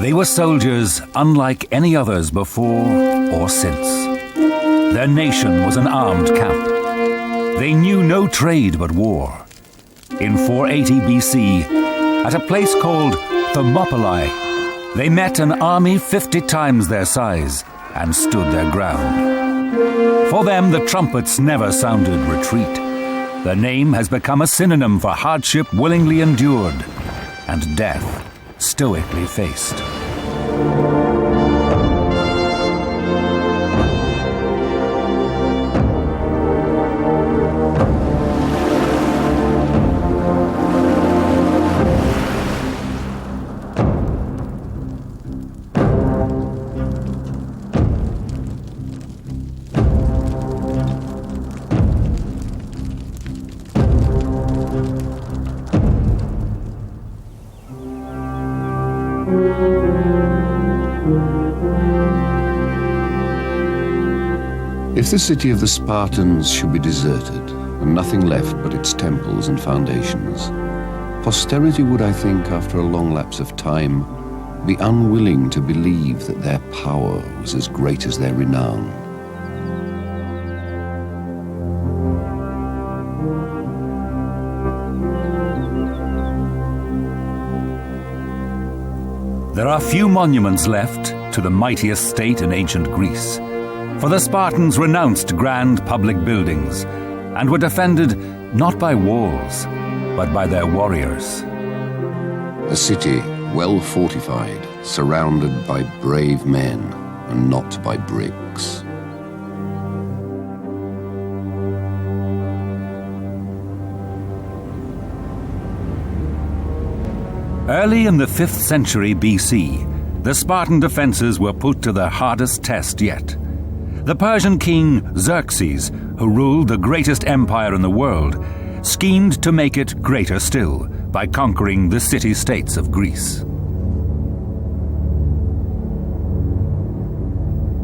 They were soldiers unlike any others before or since. Their nation was an armed camp. They knew no trade but war. In 480 BC, at a place called Thermopylae, they met an army 50 times their size and stood their ground. For them, the trumpets never sounded retreat. Their name has become a synonym for hardship willingly endured and death stoically faced. If the city of the Spartans should be deserted, and nothing left but its temples and foundations, posterity would, I think, after a long lapse of time, be unwilling to believe that their power was as great as their renown. There are few monuments left to the mightiest state in ancient Greece, for the Spartans renounced grand public buildings and were defended not by walls, but by their warriors. A city well fortified, surrounded by brave men, and not by bricks. Early in the 5th century BC, the Spartan defenses were put to their hardest test yet. The Persian king Xerxes, who ruled the greatest empire in the world, schemed to make it greater still by conquering the city-states of Greece.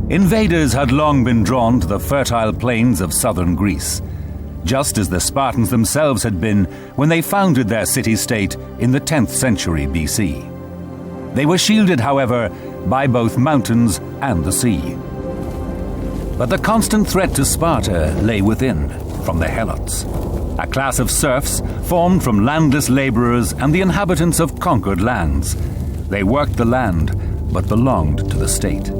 Invaders had long been drawn to the fertile plains of southern Greece, just as the Spartans themselves had been when they founded their city-state in the 10th century BC. They were shielded, however, by both mountains and the sea. But the constant threat to Sparta lay within, from the Helots, a class of serfs formed from landless laborers and the inhabitants of conquered lands. They worked the land, but belonged to the state.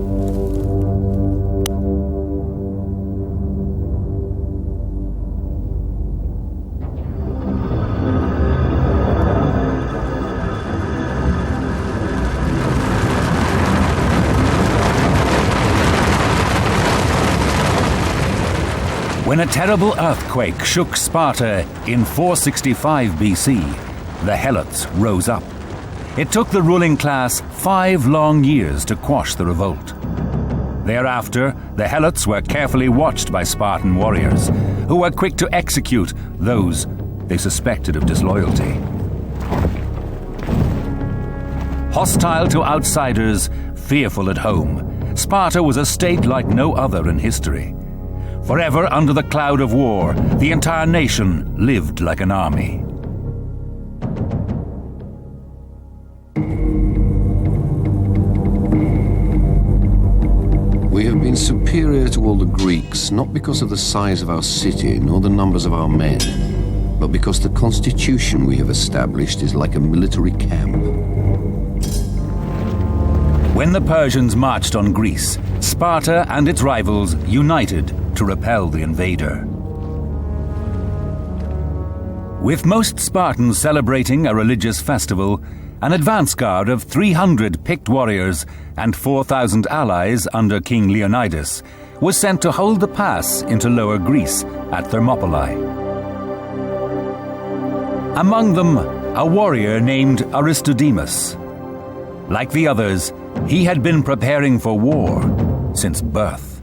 When a terrible earthquake shook Sparta in 465 BC, the Helots rose up. It took the ruling class 5 long years to quash the revolt. Thereafter, the Helots were carefully watched by Spartan warriors, who were quick to execute those they suspected of disloyalty. Hostile to outsiders, fearful at home, Sparta was a state like no other in history. Forever under the cloud of war, the entire nation lived like an army. We have been superior to all the Greeks, not because of the size of our city, nor the numbers of our men, but because the constitution we have established is like a military camp. When the Persians marched on Greece, Sparta and its rivals united to repel the invader. With most Spartans celebrating a religious festival, an advance guard of 300 picked warriors and 4,000 allies under King Leonidas was sent to hold the pass into Lower Greece at Thermopylae. Among them, a warrior named Aristodemus. Like the others, he had been preparing for war since birth.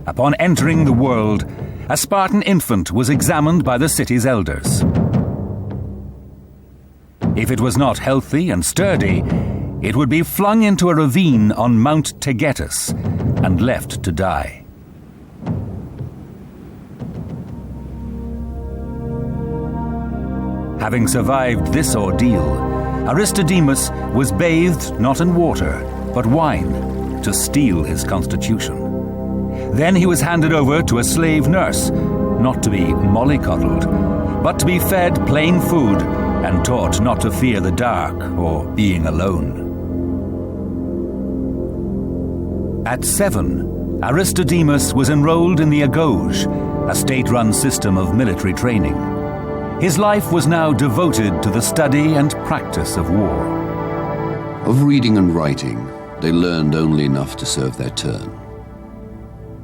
Upon entering the world, a Spartan infant was examined by the city's elders. If it was not healthy and sturdy, it would be flung into a ravine on Mount Taygetus and left to die. Having survived this ordeal, Aristodemus was bathed not in water, but wine, to steel his constitution. Then he was handed over to a slave nurse, not to be mollycoddled, but to be fed plain food and taught not to fear the dark or being alone. At 7, Aristodemus was enrolled in the Agoge, a state-run system of military training. His life was now devoted to the study and practice of war. Of reading and writing, they learned only enough to serve their turn.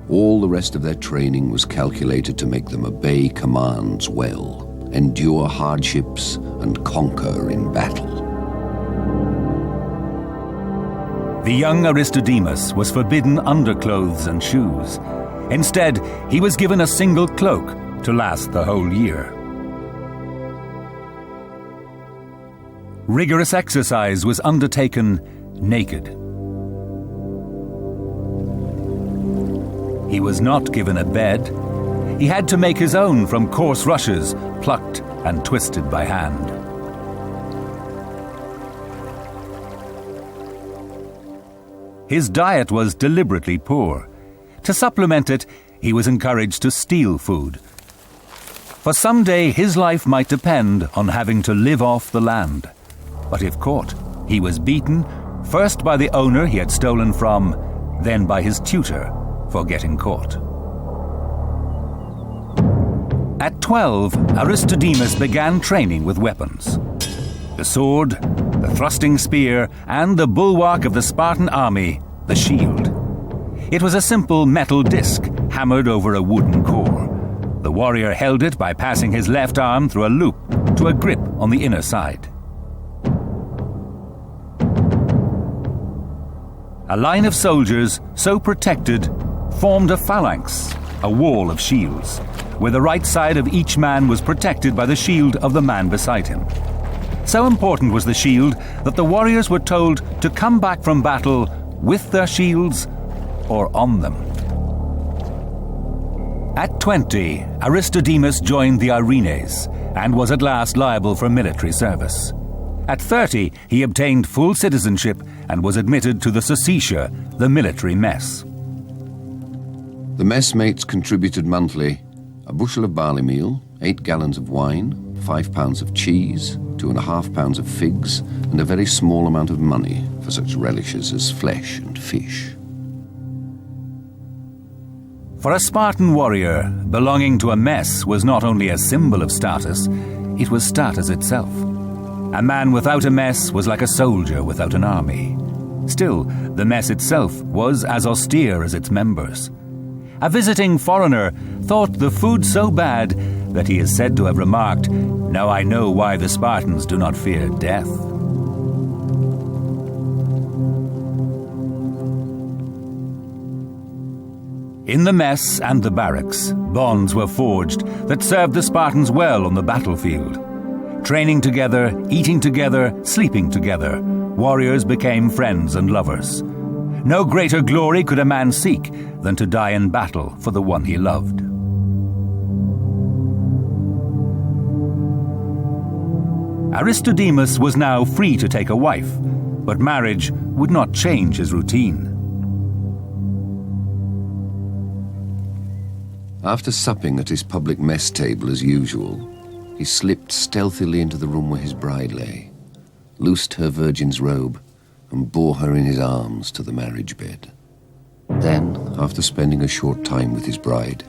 All the rest of their training was calculated to make them obey commands well, endure hardships, and conquer in battle. The young Aristodemus was forbidden underclothes and shoes. Instead, he was given a single cloak to last the whole year. Rigorous exercise was undertaken naked. He was not given a bed. He had to make his own from coarse rushes, plucked and twisted by hand. His diet was deliberately poor. To supplement it, he was encouraged to steal food. For someday his life might depend on having to live off the land. But if caught, he was beaten, first by the owner he had stolen from, then by his tutor for getting caught. At 12, Aristodemus began training with weapons. The sword, the thrusting spear, and the bulwark of the Spartan army, the shield. It was a simple metal disc hammered over a wooden core. The warrior held it by passing his left arm through a loop to a grip on the inner side. A line of soldiers, so protected, formed a phalanx, a wall of shields, where the right side of each man was protected by the shield of the man beside him. So important was the shield that the warriors were told to come back from battle with their shields or on them. At 20, Aristodemus joined the Arenes and was at last liable for military service. At 30, he obtained full citizenship and was admitted to the Societia, the military mess. The messmates contributed monthly a bushel of barley meal, 8 gallons of wine, 5 pounds of cheese, 2.5 pounds of figs, and a very small amount of money for such relishes as flesh and fish. For a Spartan warrior, belonging to a mess was not only a symbol of status, it was status itself. A man without a mess was like a soldier without an army. Still, the mess itself was as austere as its members. A visiting foreigner thought the food so bad that he is said to have remarked, "Now I know why the Spartans do not fear death." In the mess and the barracks, bonds were forged that served the Spartans well on the battlefield. Training together, eating together, sleeping together, warriors became friends and lovers. No greater glory could a man seek than to die in battle for the one he loved. Aristodemus was now free to take a wife, but marriage would not change his routine. After supping at his public mess table as usual, he slipped stealthily into the room where his bride lay, loosed her virgin's robe, and bore her in his arms to the marriage bed. Then, after spending a short time with his bride,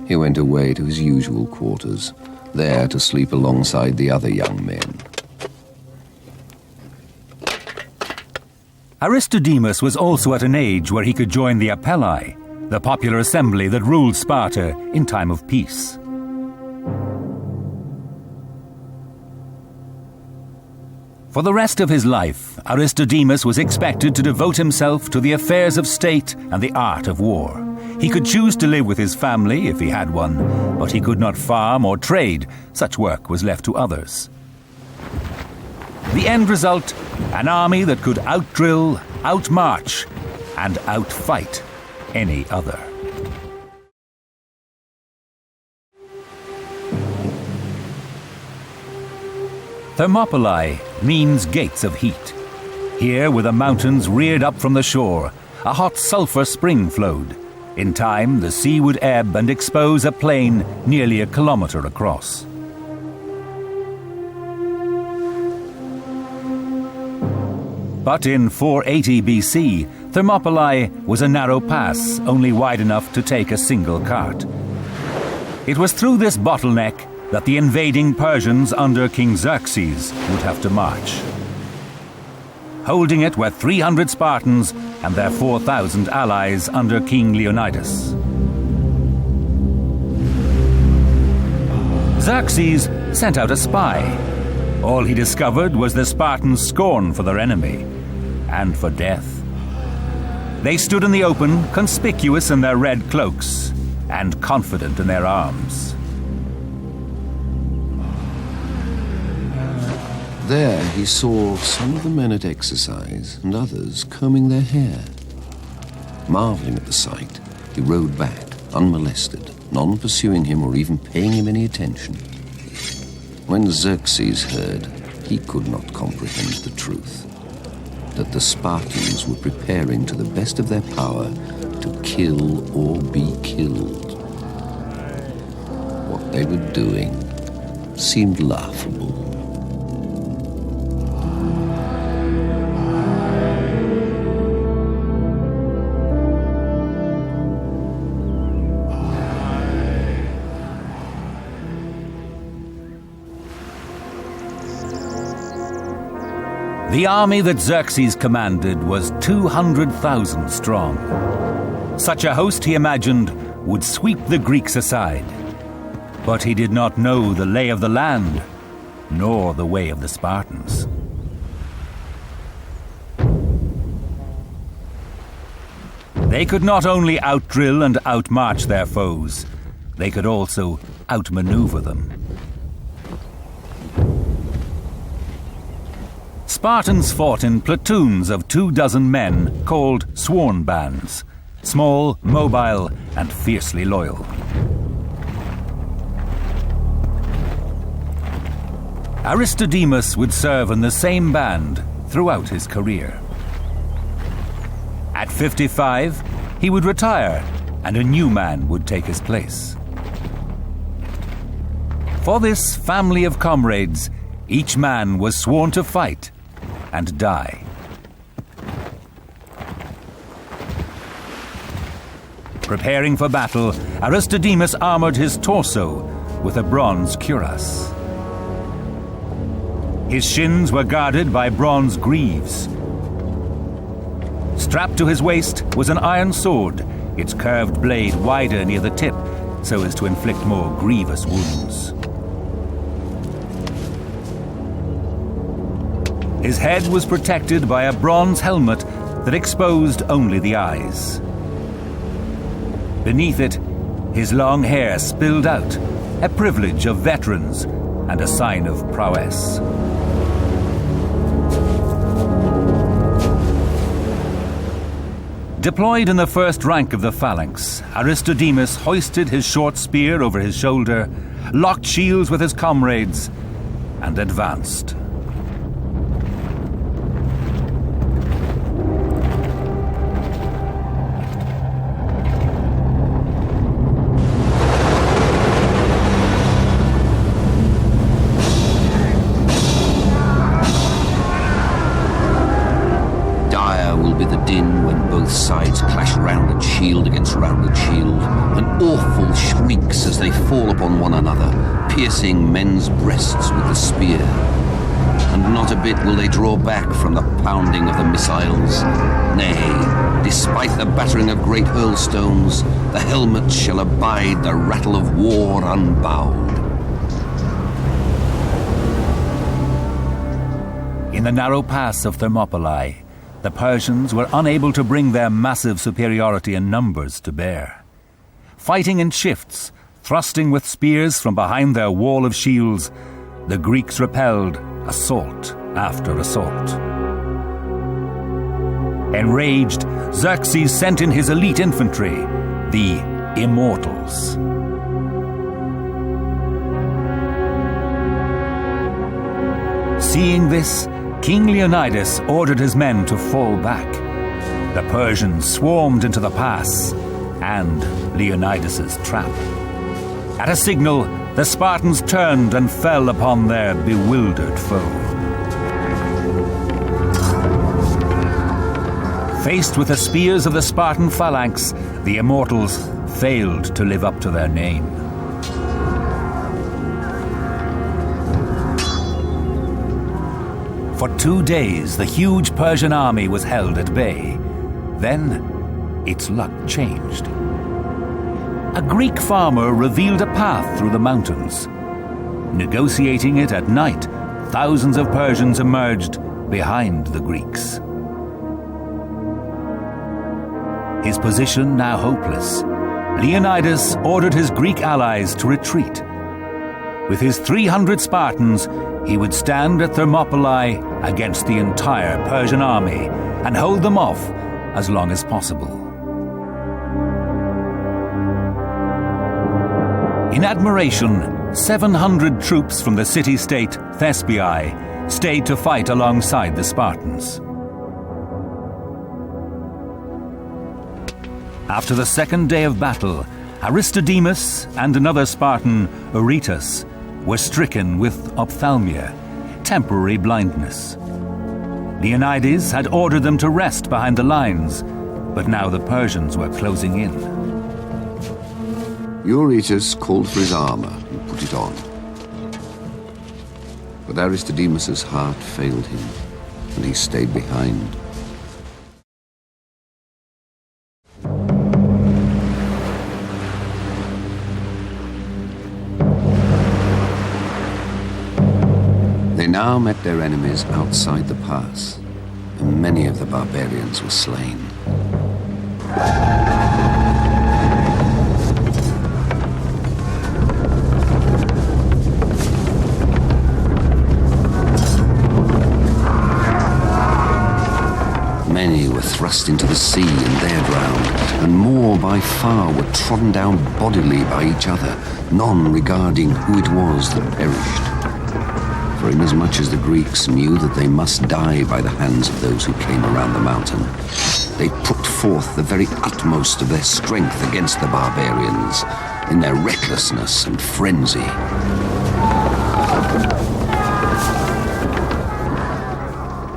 he went away to his usual quarters, there to sleep alongside the other young men. Aristodemus was also at an age where he could join the Apelli, the popular assembly that ruled Sparta in time of peace. For the rest of his life, Aristodemus was expected to devote himself to the affairs of state and the art of war. He could choose to live with his family if he had one, but he could not farm or trade. Such work was left to others. The end result, an army that could outdrill, outmarch, and outfight any other. Thermopylae, means gates of heat. Here, where the mountains reared up from the shore, a hot sulfur spring flowed. In time, the sea would ebb and expose a plain nearly a kilometer across. But in 480 BC, Thermopylae was a narrow pass, only wide enough to take a single cart. It was through this bottleneck that the invading Persians under King Xerxes would have to march. Holding it were 300 Spartans and their 4,000 allies under King Leonidas. Xerxes sent out a spy. All he discovered was the Spartans' scorn for their enemy and for death. They stood in the open, conspicuous in their red cloaks and confident in their arms. There he saw some of the men at exercise and others combing their hair. Marveling at the sight, he rode back, unmolested, none pursuing him or even paying him any attention. When Xerxes heard, he could not comprehend the truth, that the Spartans were preparing to the best of their power to kill or be killed. What they were doing seemed laughable. The army that Xerxes commanded was 200,000 strong. Such a host, he imagined, would sweep the Greeks aside. But he did not know the lay of the land, nor the way of the Spartans. They could not only outdrill and outmarch their foes, they could also outmaneuver them. Spartans fought in platoons of 24 men called sworn bands, small, mobile, and fiercely loyal. Aristodemus would serve in the same band throughout his career. At 55, he would retire, and a new man would take his place. For this family of comrades, each man was sworn to fight and die. Preparing for battle, Aristodemus armored his torso with a bronze cuirass. His shins were guarded by bronze greaves. Strapped to his waist was an iron sword, its curved blade wider near the tip so as to inflict more grievous wounds. His head was protected by a bronze helmet that exposed only the eyes. Beneath it, his long hair spilled out, a privilege of veterans and a sign of prowess. Deployed in the first rank of the phalanx, Aristodemus hoisted his short spear over his shoulder, locked shields with his comrades, and advanced. Sides clash rounded shield against rounded shield, and awful shrieks as they fall upon one another, piercing men's breasts with the spear. And not a bit will they draw back from the pounding of the missiles. Nay, despite the battering of great hurlstones, the helmets shall abide the rattle of war unbowed. In the narrow pass of Thermopylae, the Persians were unable to bring their massive superiority in numbers to bear. Fighting in shifts, thrusting with spears from behind their wall of shields, the Greeks repelled assault after assault. Enraged, Xerxes sent in his elite infantry, the Immortals. Seeing this, King Leonidas ordered his men to fall back. The Persians swarmed into the pass and Leonidas's trap. At a signal, the Spartans turned and fell upon their bewildered foe. Faced with the spears of the Spartan phalanx, the immortals failed to live up to their name. For 2 days, the huge Persian army was held at bay. Then, its luck changed. A Greek farmer revealed a path through the mountains. Negotiating it at night, thousands of Persians emerged behind the Greeks. His position now hopeless, Leonidas ordered his Greek allies to retreat. With his 300 Spartans, he would stand at Thermopylae against the entire Persian army and hold them off as long as possible. In admiration, 700 troops from the city-state Thespiae stayed to fight alongside the Spartans. After the second day of battle, Aristodemus and another Spartan, Eurytus, were stricken with ophthalmia, temporary blindness. Leonidas had ordered them to rest behind the lines, but now the Persians were closing in. Eurytus called for his armor and put it on. But Aristodemus's heart failed him, and he stayed behind. They now met their enemies outside the pass, and many of the barbarians were slain. Many were thrust into the sea and there drowned, and more by far were trodden down bodily by each other, none regarding who it was that perished. For inasmuch as the Greeks knew that they must die by the hands of those who came around the mountain, they put forth the very utmost of their strength against the barbarians in their recklessness and frenzy.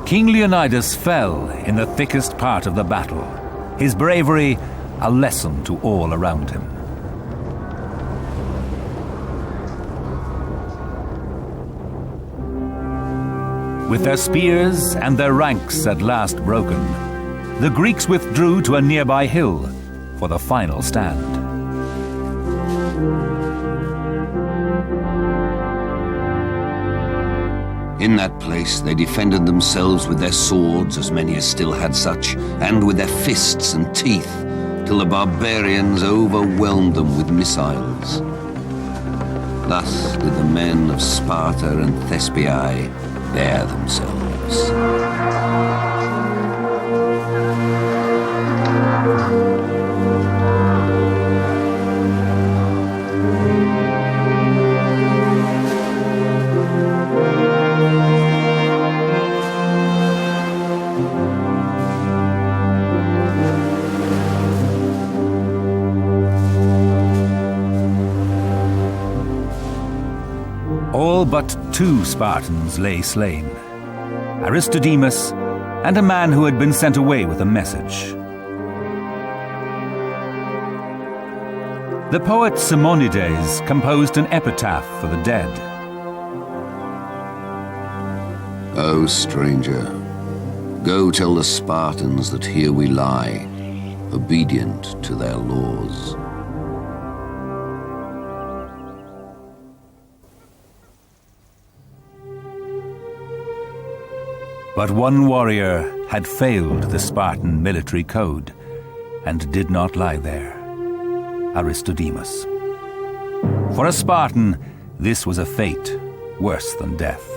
King Leonidas fell in the thickest part of the battle, his bravery a lesson to all around him. With their spears and their ranks at last broken, the Greeks withdrew to a nearby hill for the final stand. In that place they defended themselves with their swords, as many as still had such, and with their fists and teeth, till the barbarians overwhelmed them with missiles. Thus did the men of Sparta and Thespiae bear themselves. All but 2 Spartans lay slain, Aristodemus and a man who had been sent away with a message. The poet Simonides composed an epitaph for the dead. O stranger, go tell the Spartans that here we lie, obedient to their laws. But one warrior had failed the Spartan military code and did not lie there, Aristodemus. For a Spartan, this was a fate worse than death.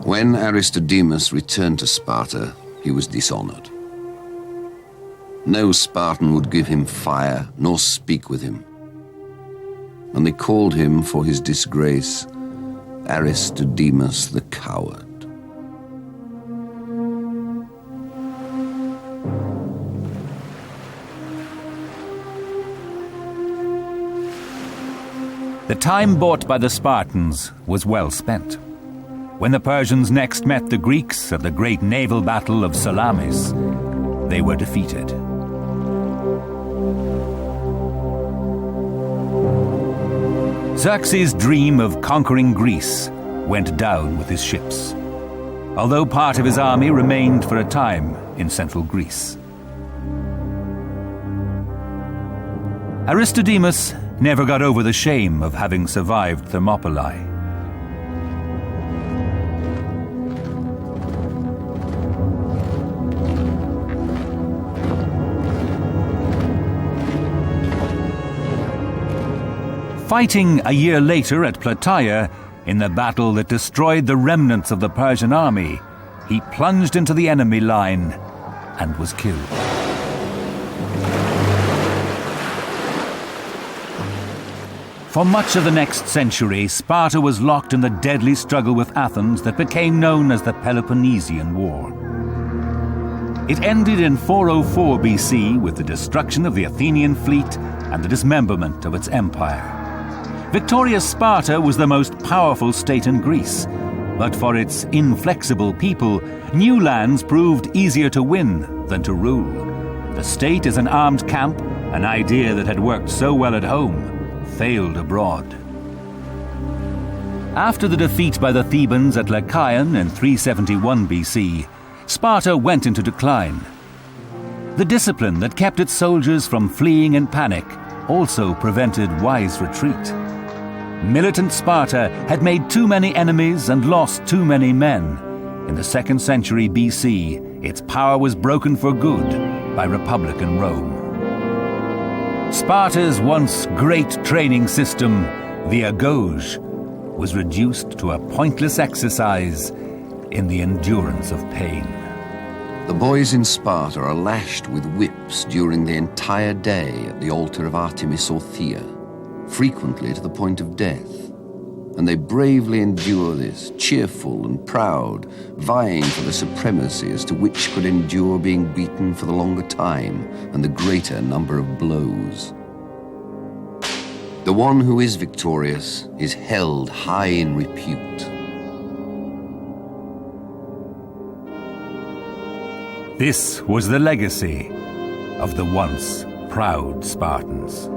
When Aristodemus returned to Sparta, he was dishonored. No Spartan would give him fire nor speak with him. and they called him for his disgrace Aristodemus the coward. The time bought by the Spartans was well spent. When the Persians next met the Greeks at the great naval battle of Salamis, they were defeated. Xerxes' dream of conquering Greece went down with his ships, although part of his army remained for a time in central Greece. Aristodemus never got over the shame of having survived Thermopylae. Fighting a year later at Plataea, in the battle that destroyed the remnants of the Persian army, he plunged into the enemy line and was killed. For much of the next century, Sparta was locked in the deadly struggle with Athens that became known as the Peloponnesian War. It ended in 404 BC with the destruction of the Athenian fleet and the dismemberment of its empire. Victorious Sparta was the most powerful state in Greece, but for its inflexible people, new lands proved easier to win than to rule. The state as an armed camp, an idea that had worked so well at home, failed abroad. After the defeat by the Thebans at Lechaeon in 371 BC, Sparta went into decline. The discipline that kept its soldiers from fleeing in panic also prevented wise retreat. Militant Sparta had made too many enemies and lost too many men. In the 2nd century BC, its power was broken for good by Republican Rome. Sparta's once great training system, the agauge, was reduced to a pointless exercise in the endurance of pain. The boys in Sparta are lashed with whips during the entire day at the altar of Artemis or Thea, frequently to the point of death. And they bravely endure this, cheerful and proud, vying for the supremacy as to which could endure being beaten for the longer time and the greater number of blows. The one who is victorious is held high in repute. This was the legacy of the once proud Spartans.